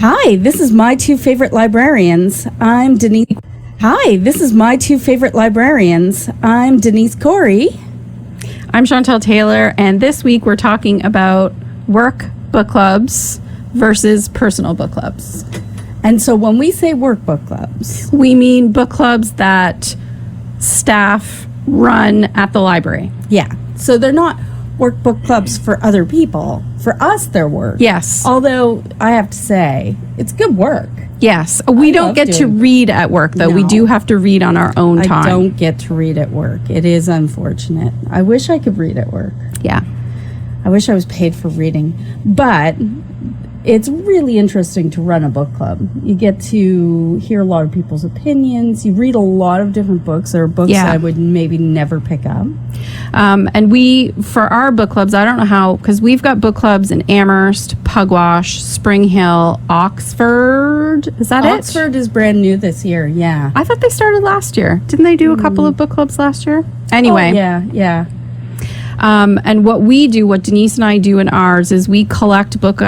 Hi, this is my two favorite librarians. I'm Denise. Hi, this is my two favorite librarians. I'm Denise Corey. I'm Chantel Taylor, and this week we're talking about work book clubs versus personal book clubs. And so when we say work book clubs, we mean book clubs that staff run at the library. Yeah. So they're not work book clubs for other people. For us, they're work. Yes. Although I have to say, it's good work. Yes. We don't get to read at work, though. No. We do have to read on our own time. I don't get to read at work. It is unfortunate. I wish I could read at work. Yeah. I wish I was paid for reading. But it's really interesting to run a book club. You get to hear a lot of people's opinions. You read a lot of different books. There are books I would maybe never pick up. And we, for our book clubs, I don't know how, because we've got book clubs in Amherst, Pugwash, Spring Hill, Oxford. Is that Oxford is brand new this year, yeah. I thought they started last year. Didn't they do a couple of book clubs last year? Anyway. Oh, yeah. And what we do, what Denise and I do in ours, is we collect book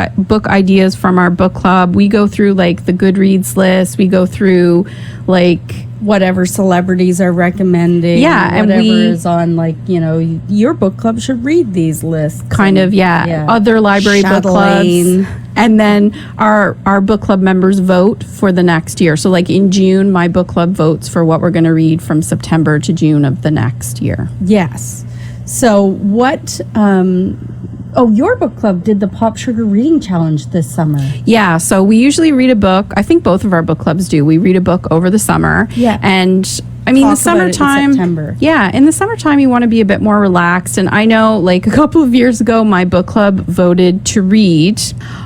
ideas from our book club. We go through like the Goodreads list. We go through like whatever celebrities are recommending. Yeah, and whatever is on, like, you know, your book club should read these lists. Other library book clubs. And then our book club members vote for the next year. So like in June, my book club votes for what we're going to read from September to June of the next year. Yes. So what, your book club did the Pop Sugar Reading Challenge this summer. Yeah, so we usually read a book. I think both of our book clubs do. We read a book over the summer. Yeah. And I mean, the summertime. In September. Yeah, in the summertime, you want to be a bit more relaxed. And I know, like, a couple of years ago, my book club voted to read.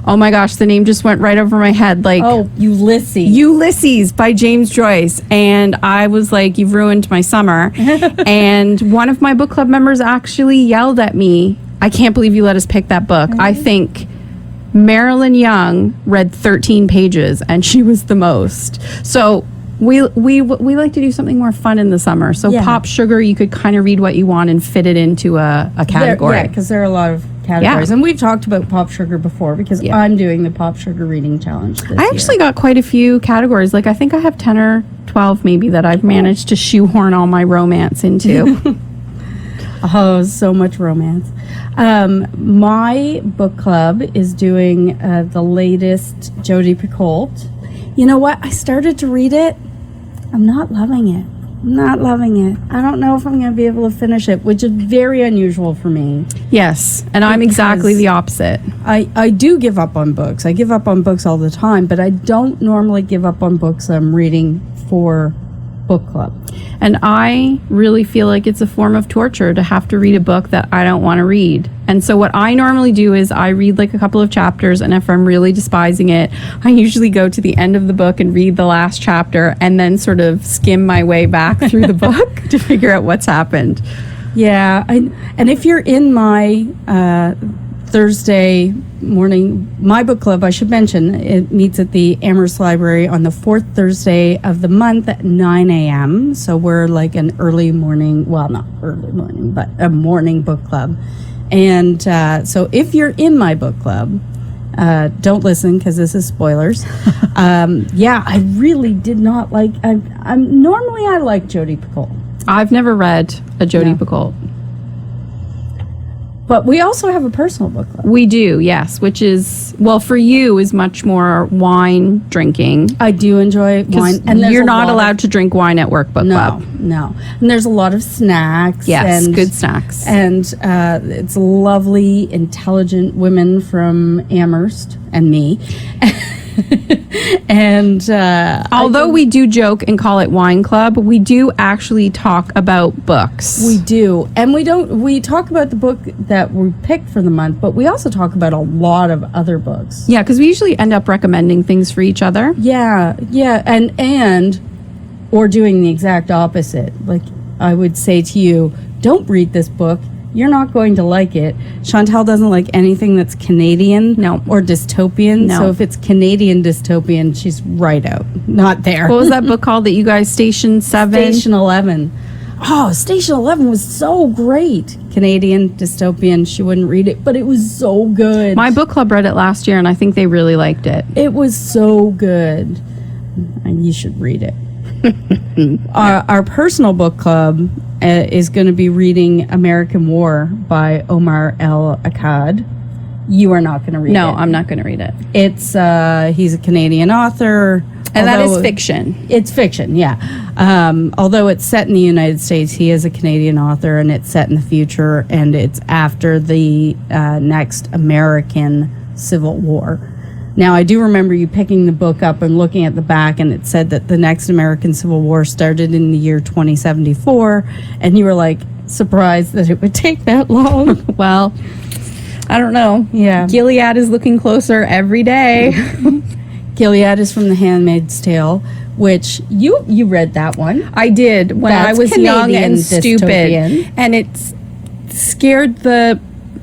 Oh my gosh, the name just went right over my head. Like, Ulysses. Ulysses by James Joyce. And I was like, you've ruined my summer. And one of my book club members actually yelled at me, I can't believe you let us pick that book. I think Marilyn Young read 13 pages, and she was the most. So we like to do something more fun in the summer. So Pop Sugar, you could kind of read what you want and fit it into a category. Because there are a lot of categories. And we've talked about Pop Sugar before because I'm doing the Pop Sugar Reading Challenge this year. I actually got quite a few categories. Like, I think I have 10 or 12 maybe that I've managed to shoehorn all my romance into. Oh, so much romance. My book club is doing the latest Jodi Picoult. You know what? I started to read it. I'm not loving it. I don't know if I'm going to be able to finish it, which is very unusual for me. Yes, and I'm exactly the opposite. I do give up on books. I give up on books all the time, but I don't normally give up on books I'm reading for book club. And I really feel like it's a form of torture to have to read a book that I don't want to read. And so what I normally do is I read like a couple of chapters, and if I'm really despising it, I usually go to the end of the book and read the last chapter and then sort of skim my way back through the book to figure out what's happened. Yeah, and if you're in my Thursday morning, my book club, I should mention, it meets at the Amherst Library on the fourth Thursday of the month at 9 a.m. So we're like an early morning, well, not early morning, but a morning book club. And so if you're in my book club, don't listen because this is spoilers. I really did not like, normally I like Jodi Picoult. I've never read a Jodi Picoult. But we also have a personal book club. We do, yes, which is, well, for you, is much more wine drinking. I do enjoy wine. And you're not allowed to drink wine at work book club. No. And there's a lot of snacks. Yes, good snacks. And it's lovely, intelligent women from Amherst and me. And although we do joke and call it wine club, we do actually talk about books. We do. And we talk about the book that we picked for the month, but we also talk about a lot of other books. Yeah, because we usually end up recommending things for each other. Yeah. And or doing the exact opposite. Like, I would say to you, don't read this book. You're not going to like it. Chantel doesn't like anything that's Canadian or dystopian. No. So if it's Canadian dystopian, she's right out. Not there. What was that book called that you guys, Station 7? Station 11. Oh, Station 11 was so great. Canadian dystopian. She wouldn't read it, but it was so good. My book club read it last year, and I think they really liked it. It was so good. And you should read it. Our personal book club is going to be reading American War by Omar El-Akkad. You are not going to read it. No, I'm not going to read it. It's he's a Canadian author. And that is fiction. It's fiction, yeah. Although it's set in the United States, he is a Canadian author, and it's set in the future, and it's after the next American Civil War. Now, I do remember you picking the book up and looking at the back, and it said that the next American Civil War started in the year 2074, and you were like surprised that it would take that long. Well, I don't know. Yeah. Gilead is looking closer every day. Gilead is from The Handmaid's Tale, which you read that one. I did when I was young Canadian and stupid. dystopian. And it scared the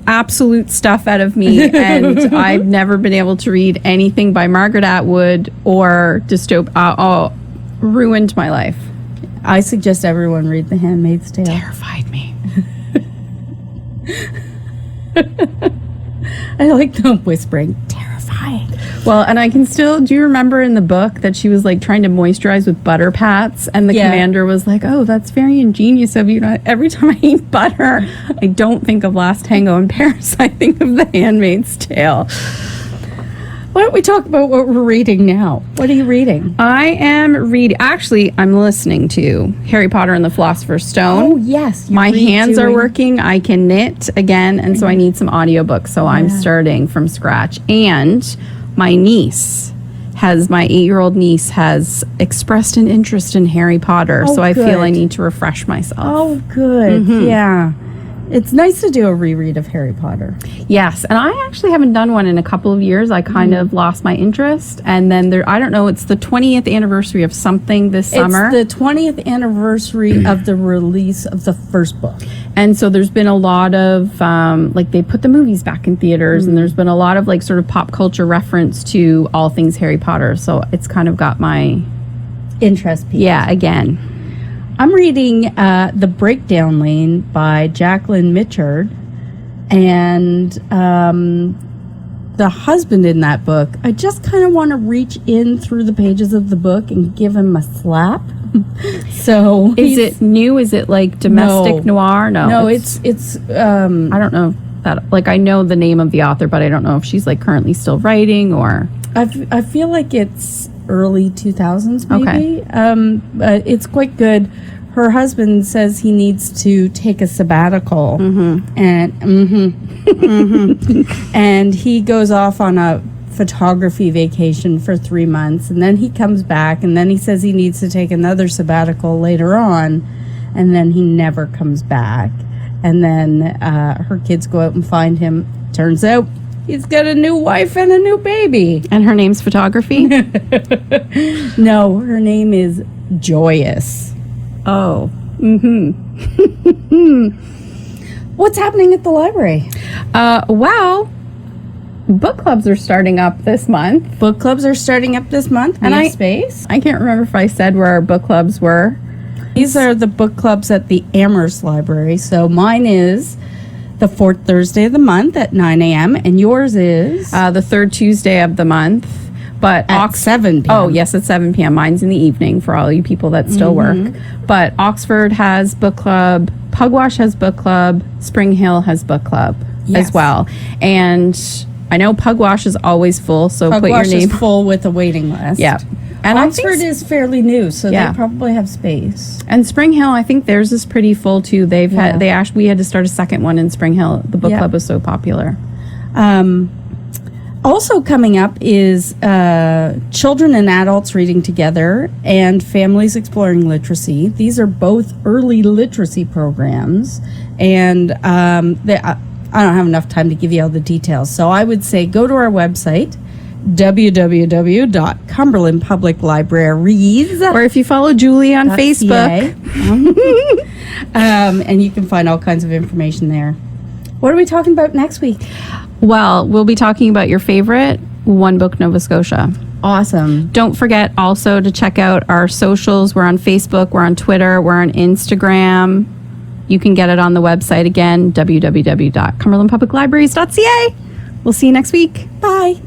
absolute stuff out of me. And I've never been able to read anything by Margaret Atwood or ruined my life. I suggest everyone read The Handmaid's Tale. Terrified me. I like the whispering. Terrifying. Well, and I can still, do you remember in the book that she was like trying to moisturize with butter pats, and the commander was like, oh, that's very ingenious of you. Every time I eat butter, I don't think of Last Tango in Paris. I think of The Handmaid's Tale. Why don't we talk about what we're reading now? What are you reading? I am reading, actually, I'm listening to Harry Potter and the Philosopher's Stone. Oh, yes. My hands are working. I can knit again, and so I need some audiobooks. So I'm starting from scratch. And my 8-year-old niece has expressed an interest in Harry Potter. Oh, so I feel I good. need to refresh myself. Oh, good. Yeah. It's nice to do a reread of Harry Potter. Yes, and I actually haven't done one in a couple of years. I kind of lost my interest, and then I don't know, it's the 20th anniversary of something this summer. It's the 20th anniversary of the release of the first book. And so there's been a lot of, like, they put the movies back in theaters, and there's been a lot of, like, sort of pop culture reference to all things Harry Potter. So it's kind of got my interest piece. Yeah, again. I'm reading The Breakdown Lane by Jacqueline Mitchard, and the husband in that book, I just kind of want to reach in through the pages of the book and give him a slap. So is it new? Is it like domestic noir? No, it's I don't know that, like, I know the name of the author, but I don't know if she's like currently still writing or. I feel like it's early 2000s maybe. Okay. It's quite good. Her husband says he needs to take a sabbatical, and he goes off on a photography vacation for 3 months, and then he comes back, and then he says he needs to take another sabbatical later on, and then he never comes back. And then her kids go out and find him. Turns out he's got a new wife and a new baby. And her name's Photography? No, her name is Joyous. Oh. What's happening at the library? Well, book clubs are starting up this month. Book clubs are starting up this month. And I space. I can't remember if I said where our book clubs were. These are the book clubs at the Amherst Library. So mine is the fourth Thursday of the month at 9 a.m. and yours is the third Tuesday of the month. But at 7 p.m. Oh, yes, at 7 p.m. Mine's in the evening for all you people that still work. But Oxford has book club, Pugwash has book club, Spring Hill has book club as well. And I know Pugwash is always full, so Pugwash put your name. is full with a waiting list. Yeah. And Oxford is fairly new, so they probably have space. And Spring Hill, I think theirs is pretty full too. We had to start a second one in Spring Hill. The book club was so popular. Also coming up is children and adults reading together and families exploring literacy. These are both early literacy programs, and I don't have enough time to give you all the details. So I would say go to our website, www.cumberlandpubliclibraries. Or if you follow Julie on Facebook. And you can find all kinds of information there. What are we talking about next week? Well, we'll be talking about your favorite One Book Nova Scotia. Awesome. Don't forget also to check out our socials. We're on Facebook, we're on Twitter, we're on Instagram. You can get it on the website again, www.cumberlandpubliclibraries.ca. We'll see you next week. Bye.